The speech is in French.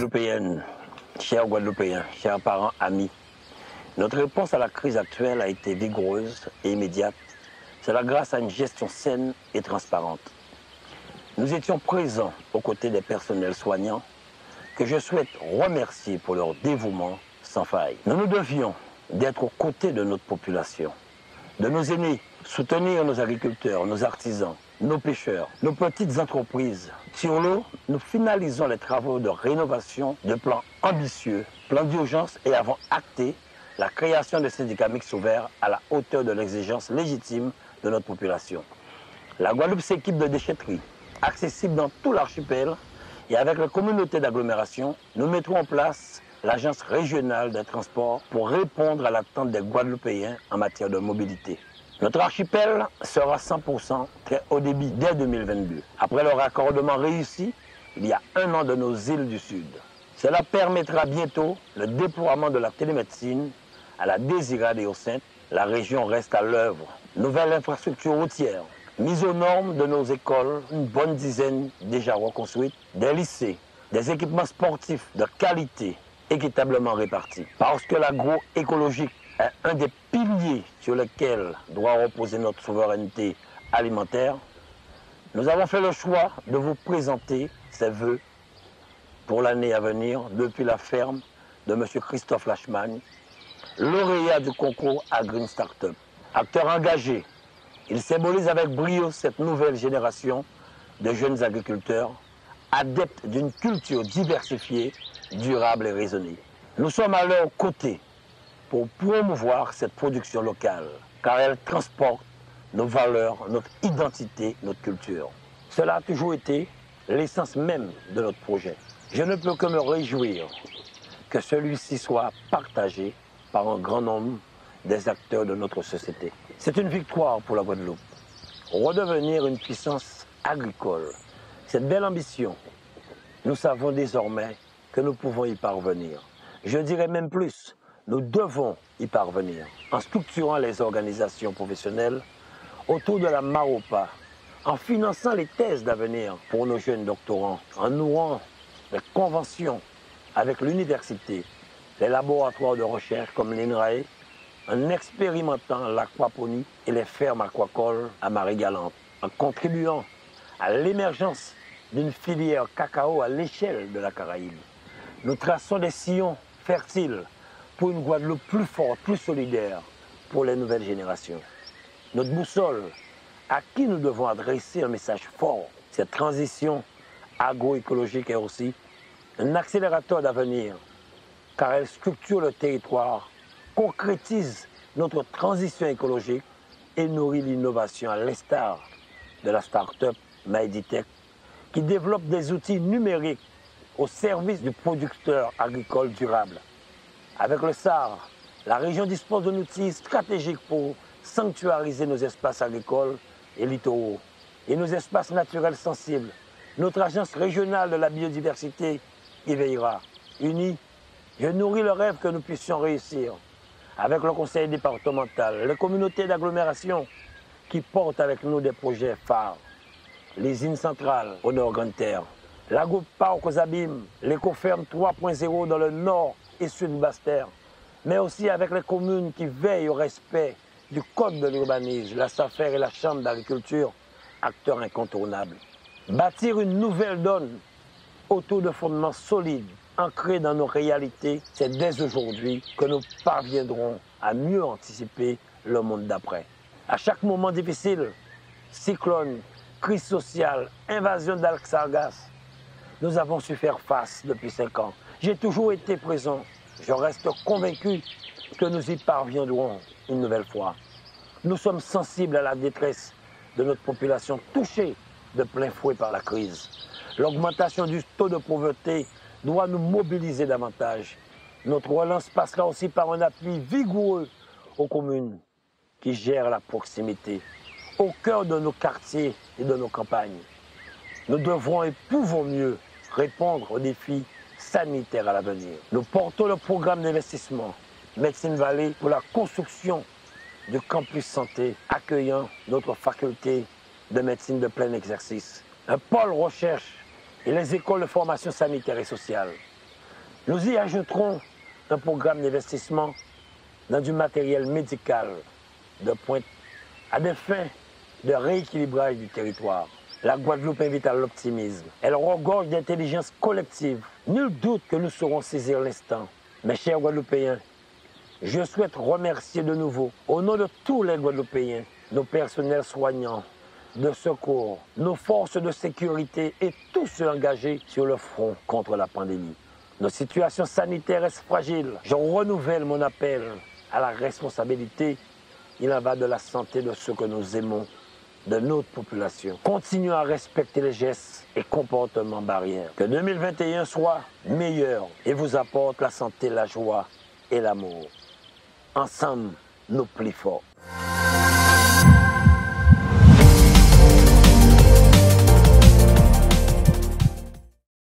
Guadeloupéennes, chers Guadeloupéens, chers parents, amis, notre réponse à la crise actuelle a été vigoureuse et immédiate. Cela grâce à une gestion saine et transparente. Nous étions présents aux côtés des personnels soignants que je souhaite remercier pour leur dévouement sans faille. Nous nous devions d'être aux côtés de notre population, de nos aînés, soutenir nos agriculteurs, nos artisans, nos pêcheurs, nos petites entreprises. Sur l'eau, nous finalisons les travaux de rénovation de plans ambitieux, plans d'urgence et avons acté la création de syndicats mixtes ouverts à la hauteur de l'exigence légitime de notre population. La Guadeloupe s'équipe de déchetteries, accessibles dans tout l'archipel, et avec la communauté d'agglomération, nous mettrons en place l'Agence régionale des transports pour répondre à l'attente des Guadeloupéens en matière de mobilité. Notre archipel sera 100% très haut débit dès 2022, après le raccordement réussi il y a 1 an de nos îles du Sud. Cela permettra bientôt le déploiement de la télémédecine à la Désirade et aux Saintes. La région reste à l'œuvre. Nouvelle infrastructure routière, mise aux normes de nos écoles, une bonne dizaine déjà reconstruites, des lycées, des équipements sportifs de qualité équitablement répartis. Parce que l'agroécologique est un des piliers sur lesquels doit reposer notre souveraineté alimentaire, nous avons fait le choix de vous présenter ces vœux pour l'année à venir depuis la ferme de M. Christophe Lachman, lauréat du concours Agrine Startup. Acteur engagé, il symbolise avec brio cette nouvelle génération de jeunes agriculteurs, adeptes d'une culture diversifiée, durable et raisonnée. Nous sommes à leur côté pour promouvoir cette production locale, car elle transporte nos valeurs, notre identité, notre culture. Cela a toujours été l'essence même de notre projet. Je ne peux que me réjouir que celui-ci soit partagé par un grand nombre des acteurs de notre société. C'est une victoire pour la Guadeloupe. Redevenir une puissance agricole, cette belle ambition, nous savons désormais que nous pouvons y parvenir. Je dirais même plus, nous devons y parvenir en structurant les organisations professionnelles autour de la MAOPA, en finançant les thèses d'avenir pour nos jeunes doctorants, en nouant les conventions avec l'université, les laboratoires de recherche comme l'INRAE, en expérimentant l'aquaponie et les fermes aquacoles à Marie-Galante, en contribuant à l'émergence d'une filière cacao à l'échelle de la Caraïbe. Nous traçons des sillons fertiles pour une Guadeloupe plus forte, plus solidaire pour les nouvelles générations. Notre boussole, à qui nous devons adresser un message fort, cette transition agroécologique est aussi un accélérateur d'avenir, car elle structure le territoire, concrétise notre transition écologique et nourrit l'innovation à l'instar de la start-up Maeditech, qui développe des outils numériques au service du producteur agricole durable. Avec le SAR, la région dispose d'un outil stratégique pour sanctuariser nos espaces agricoles et littoraux et nos espaces naturels sensibles. Notre agence régionale de la biodiversité y veillera. Unis, je nourris le rêve que nous puissions réussir avec le conseil départemental, les communautés d'agglomération qui portent avec nous des projets phares. Les îles centrales au nord Grande-Terre, l'agro-parc aux Abîmes, l'écoferme 3.0 dans le nord et sud Basse-Terre, mais aussi avec les communes qui veillent au respect du code de l'urbanisme, la SAFER et la Chambre d'agriculture, acteurs incontournables. Bâtir une nouvelle donne autour de fondements solides, ancrés dans nos réalités, c'est dès aujourd'hui que nous parviendrons à mieux anticiper le monde d'après. À chaque moment difficile, cyclone, crise sociale, invasion d'algues sargasses, nous avons su faire face depuis 5 ans. J'ai toujours été présent. Je reste convaincu que nous y parviendrons une nouvelle fois. Nous sommes sensibles à la détresse de notre population touchée de plein fouet par la crise. L'augmentation du taux de pauvreté doit nous mobiliser davantage. Notre relance passera aussi par un appui vigoureux aux communes qui gèrent la proximité, au cœur de nos quartiers et de nos campagnes. Nous devrons et pouvons mieux répondre aux défis sanitaires à l'avenir. Nous portons le programme d'investissement Médecine Vallée pour la construction du campus santé accueillant notre faculté de médecine de plein exercice, un pôle recherche et les écoles de formation sanitaire et sociale. Nous y ajouterons un programme d'investissement dans du matériel médical de pointe à des fins de rééquilibrage du territoire. La Guadeloupe invite à l'optimisme. Elle regorge d'intelligence collective. Nul doute que nous saurons saisir l'instant. Mes chers Guadeloupéens, je souhaite remercier de nouveau, au nom de tous les Guadeloupéens, nos personnels soignants, de secours, nos forces de sécurité et tous ceux engagés sur le front contre la pandémie. Nos situations sanitaires restent fragiles. Je renouvelle mon appel à la responsabilité. Il en va de la santé de ceux que nous aimons, de notre population. Continuons à respecter les gestes et comportements barrières. Que 2021 soit meilleur et vous apporte la santé, la joie et l'amour. Ensemble, nous plus forts.